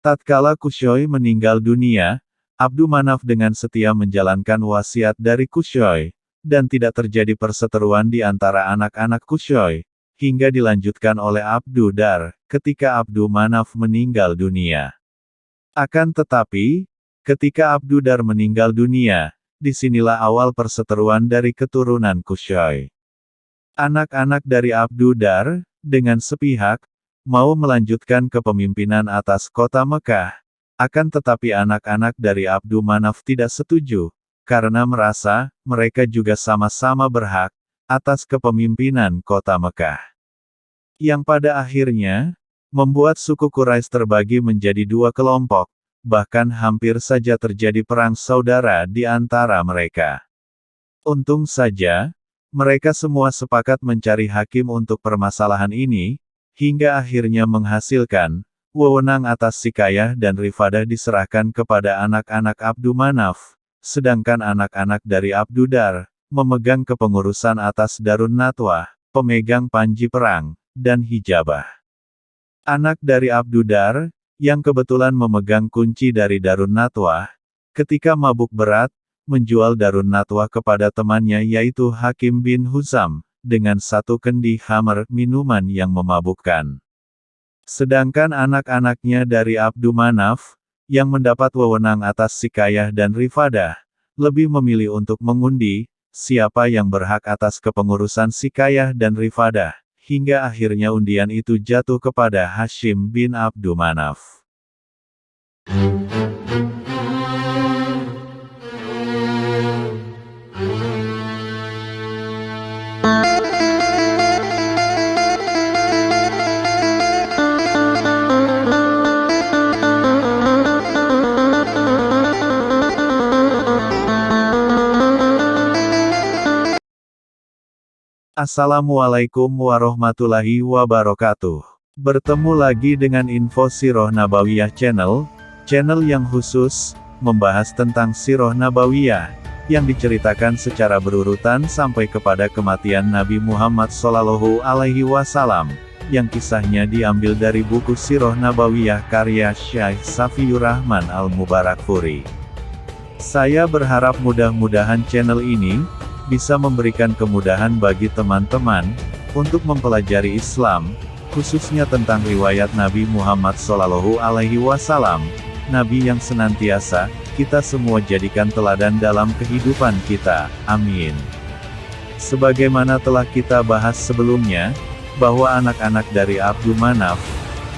Tatkala Qushay meninggal dunia, Abdu Manaf dengan setia menjalankan wasiat dari Qushay, dan tidak terjadi perseteruan di antara anak-anak Qushay, hingga dilanjutkan oleh Abdu Dar, ketika Abdu Manaf meninggal dunia. Akan tetapi, ketika Abdu Dar meninggal dunia, disinilah awal perseteruan dari keturunan Qushay. Anak-anak dari Abdu Dar, dengan sepihak, mau melanjutkan kepemimpinan atas kota Mekah. Akan tetapi anak-anak dari Abdu Manaf tidak setuju, karena merasa, mereka juga sama-sama berhak, atas kepemimpinan kota Mekah. Yang pada akhirnya, membuat suku Quraisy terbagi menjadi dua kelompok, bahkan hampir saja terjadi perang saudara di antara mereka. Untung saja, mereka semua sepakat mencari hakim untuk permasalahan ini, hingga akhirnya menghasilkan, wewenang atas Sikayah dan Rifadah diserahkan kepada anak-anak Abdu Manaf, sedangkan anak-anak dari Abdu Dar, memegang kepengurusan atas Darun Natwah, pemegang panji perang, dan hijabah. Anak dari Abdu Dar, yang kebetulan memegang kunci dari Darun Natwah, ketika mabuk berat, menjual Darun Natwah kepada temannya yaitu Hakim bin Huzam, dengan satu kendi khamr, minuman yang memabukkan. Sedangkan anak-anaknya dari Abdu Manaf, yang mendapat wewenang atas Sikayah dan Rifadah, lebih memilih untuk mengundi, siapa yang berhak atas kepengurusan Sikayah dan Rifadah, hingga akhirnya undian itu jatuh kepada Hashim bin Abdu Manaf. Assalamualaikum warahmatullahi wabarakatuh. Bertemu lagi dengan info Sirah Nabawiyah Channel yang khusus, membahas tentang Sirah Nabawiyah, yang diceritakan secara berurutan sampai kepada kematian Nabi Muhammad SAW, yang kisahnya diambil dari buku Sirah Nabawiyah karya Syekh Safiyur Rahman Al-Mubarakfuri. Saya berharap mudah-mudahan channel ini bisa memberikan kemudahan bagi teman-teman untuk mempelajari Islam, khususnya tentang riwayat Nabi Muhammad SAW, Nabi yang senantiasa kita semua jadikan teladan dalam kehidupan kita. Amin. Sebagaimana telah kita bahas sebelumnya, bahwa anak-anak dari Abdu Manaf,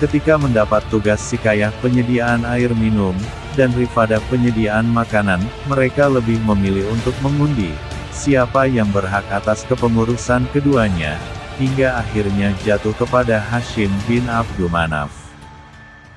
ketika mendapat tugas Sikayah penyediaan air minum, dan Rifadah penyediaan makanan, mereka lebih memilih untuk mengundi siapa yang berhak atas kepengurusan keduanya, hingga akhirnya jatuh kepada Hashim bin Abdu Manaf.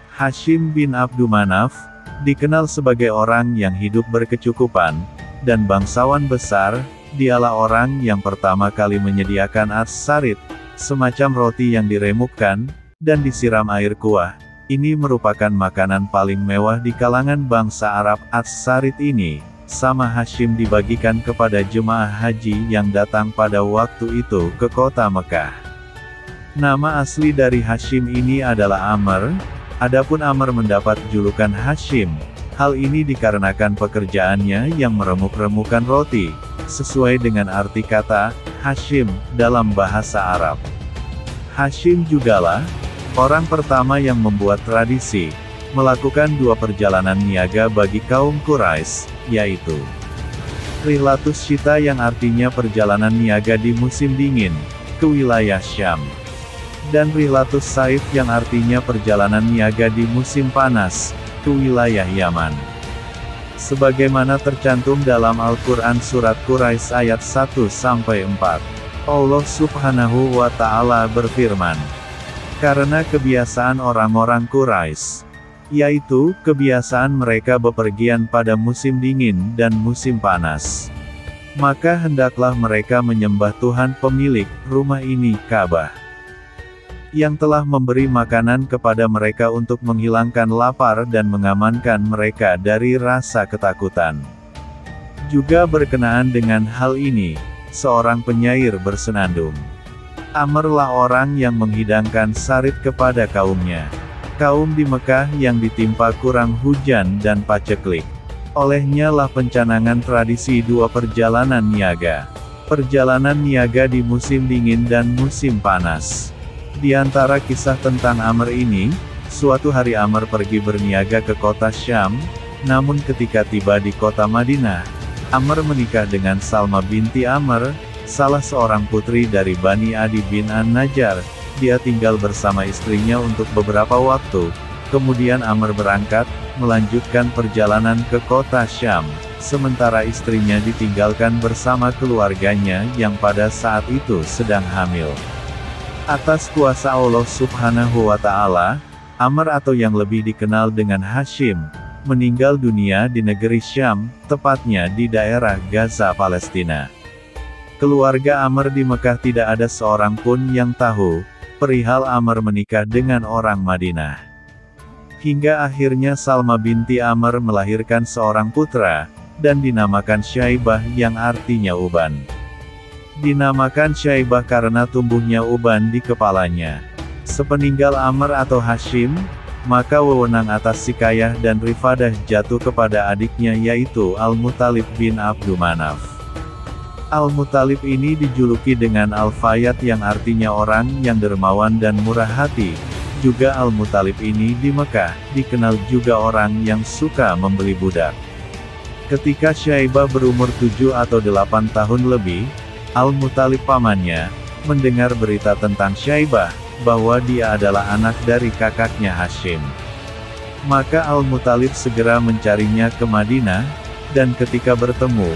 Hashim bin Abdu Manaf, dikenal sebagai orang yang hidup berkecukupan, dan bangsawan besar. Dialah orang yang pertama kali menyediakan ats-sarit, semacam roti yang diremukkan, dan disiram air kuah. Ini merupakan makanan paling mewah di kalangan bangsa Arab. Ats-sarit ini sama Hashim dibagikan kepada jemaah haji yang datang pada waktu itu ke kota Mekah. Nama asli dari Hashim ini adalah Amr, adapun Amr mendapat julukan Hashim. Hal ini dikarenakan pekerjaannya yang meremuk-remukan roti, sesuai dengan arti kata Hashim dalam bahasa Arab. Hashim jugalah orang pertama yang membuat tradisi melakukan dua perjalanan niaga bagi kaum Quraisy, yaitu Rihlatus Syita yang artinya perjalanan niaga di musim dingin, ke wilayah Syam, dan Rihlatus Saif yang artinya perjalanan niaga di musim panas, ke wilayah Yaman. Sebagaimana tercantum dalam Al-Quran Surat Quraisy ayat 1-4, Allah Subhanahu wa Ta'ala berfirman, karena kebiasaan orang-orang Quraisy, yaitu kebiasaan mereka bepergian pada musim dingin dan musim panas, maka hendaklah mereka menyembah Tuhan pemilik rumah ini, Ka'bah, yang telah memberi makanan kepada mereka untuk menghilangkan lapar dan mengamankan mereka dari rasa ketakutan. Juga berkenaan dengan hal ini, seorang penyair bersenandung, Amrlah orang yang menghidangkan sarit kepada kaumnya, kaum di Mekah yang ditimpa kurang hujan dan paceklik. Olehnya lah pencanangan tradisi dua perjalanan niaga. Perjalanan niaga di musim dingin dan musim panas. Di antara kisah tentang Amr ini, suatu hari Amr pergi berniaga ke kota Syam, namun ketika tiba di kota Madinah, Amr menikah dengan Salma binti Amr, salah seorang putri dari Bani Adi bin An-Najjar. Dia tinggal bersama istrinya untuk beberapa waktu, kemudian Amr berangkat, melanjutkan perjalanan ke kota Syam, sementara istrinya ditinggalkan bersama keluarganya yang pada saat itu sedang hamil. Atas kuasa Allah Subhanahu wa Ta'ala, Amr atau yang lebih dikenal dengan Hashim, meninggal dunia di negeri Syam, tepatnya di daerah Gaza, Palestina. Keluarga Amr di Mekah tidak ada seorang pun yang tahu perihal Amr menikah dengan orang Madinah. Hingga akhirnya Salma binti Amr melahirkan seorang putra, dan dinamakan Syaibah yang artinya uban. Dinamakan Syaibah karena tumbuhnya uban di kepalanya. Sepeninggal Amr atau Hashim, maka wewenang atas Sikayah dan Rifadah jatuh kepada adiknya yaitu Al-Muttalib bin Abdumanaf. Al-Muttalib ini dijuluki dengan Al-Fayyad yang artinya orang yang dermawan dan murah hati. Juga Al-Muttalib ini di Mekah, dikenal juga orang yang suka membeli budak. Ketika Syaibah berumur 7 atau 8 tahun lebih, Al-Muttalib pamannya, mendengar berita tentang Syaibah, bahwa dia adalah anak dari kakaknya Hashim. Maka Al-Muttalib segera mencarinya ke Madinah, dan ketika bertemu,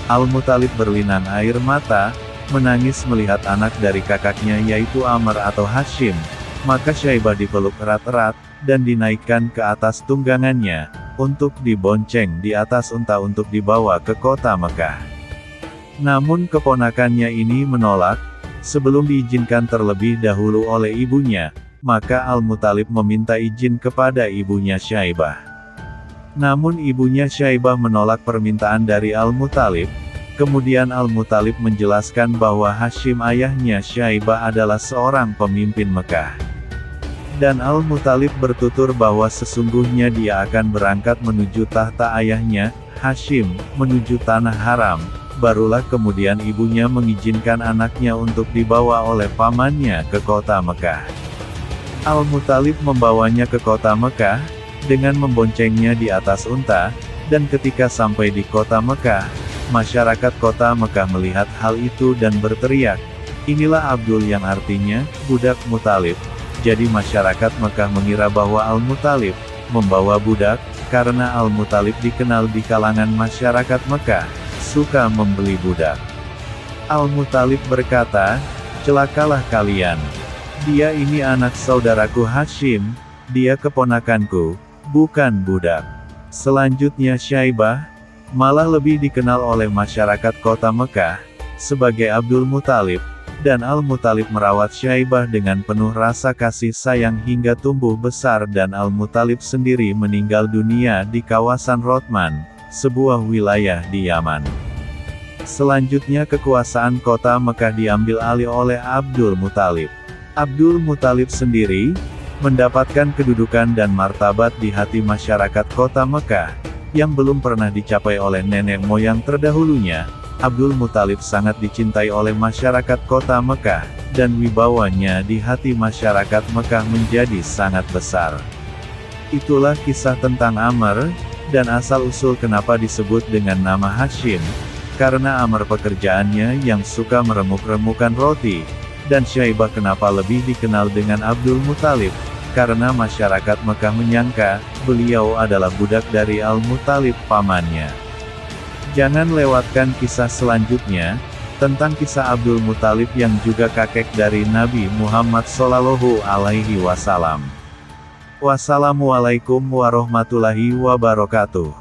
Al-Muttalib berlinang air mata, menangis melihat anak dari kakaknya yaitu Amr atau Hashim. Maka Syaibah dipeluk erat-erat, dan dinaikkan ke atas tunggangannya, untuk dibonceng di atas unta untuk dibawa ke kota Mekah. Namun keponakannya ini menolak, sebelum diizinkan terlebih dahulu oleh ibunya, maka Al-Muttalib meminta izin kepada ibunya Syaibah. Namun ibunya Syaibah menolak permintaan dari Al-Muttalib. Kemudian Al-Muttalib menjelaskan bahwa Hashim ayahnya Syaibah adalah seorang pemimpin Mekah. Dan Al-Muttalib bertutur bahwa sesungguhnya dia akan berangkat menuju tahta ayahnya, Hashim, menuju tanah haram. Barulah kemudian ibunya mengizinkan anaknya untuk dibawa oleh pamannya ke kota Mekah. Al-Muttalib membawanya ke kota Mekah, dengan memboncengnya di atas unta, dan ketika sampai di kota Mekah, masyarakat kota Mekah melihat hal itu dan berteriak, "Inilah Abdul," yang artinya, budak Muttalib. Jadi masyarakat Mekah mengira bahwa Al-Muttalib membawa budak, karena Al-Muttalib dikenal di kalangan masyarakat Mekah suka membeli budak. Al-Muttalib berkata, "Celakalah kalian. Dia ini anak saudaraku Hashim, dia keponakanku, bukan budak." Selanjutnya Syaibah, malah lebih dikenal oleh masyarakat kota Mekah sebagai Abdul Muttalib, dan Al-Muttalib merawat Syaibah dengan penuh rasa kasih sayang hingga tumbuh besar dan Al-Muttalib sendiri meninggal dunia di kawasan Rothman, sebuah wilayah di Yaman. Selanjutnya kekuasaan kota Mekah diambil alih oleh Abdul Muttalib. Abdul Muttalib sendiri mendapatkan kedudukan dan martabat di hati masyarakat kota Mekah yang belum pernah dicapai oleh nenek moyang terdahulunya. Abdul Muttalib sangat dicintai oleh masyarakat kota Mekah, dan wibawanya di hati masyarakat Mekah menjadi sangat besar. Itulah kisah tentang Amr, dan asal-usul kenapa disebut dengan nama Hashim, karena Amr pekerjaannya yang suka meremuk-remukan roti, dan Syaibah kenapa lebih dikenal dengan Abdul Muttalib, karena masyarakat Mekah menyangka, beliau adalah budak dari Al-Muttalib pamannya. Jangan lewatkan kisah selanjutnya, tentang kisah Abdul Muttalib yang juga kakek dari Nabi Muhammad Shallallahu Alaihi Wasallam. Wassalamualaikum warahmatullahi wabarakatuh.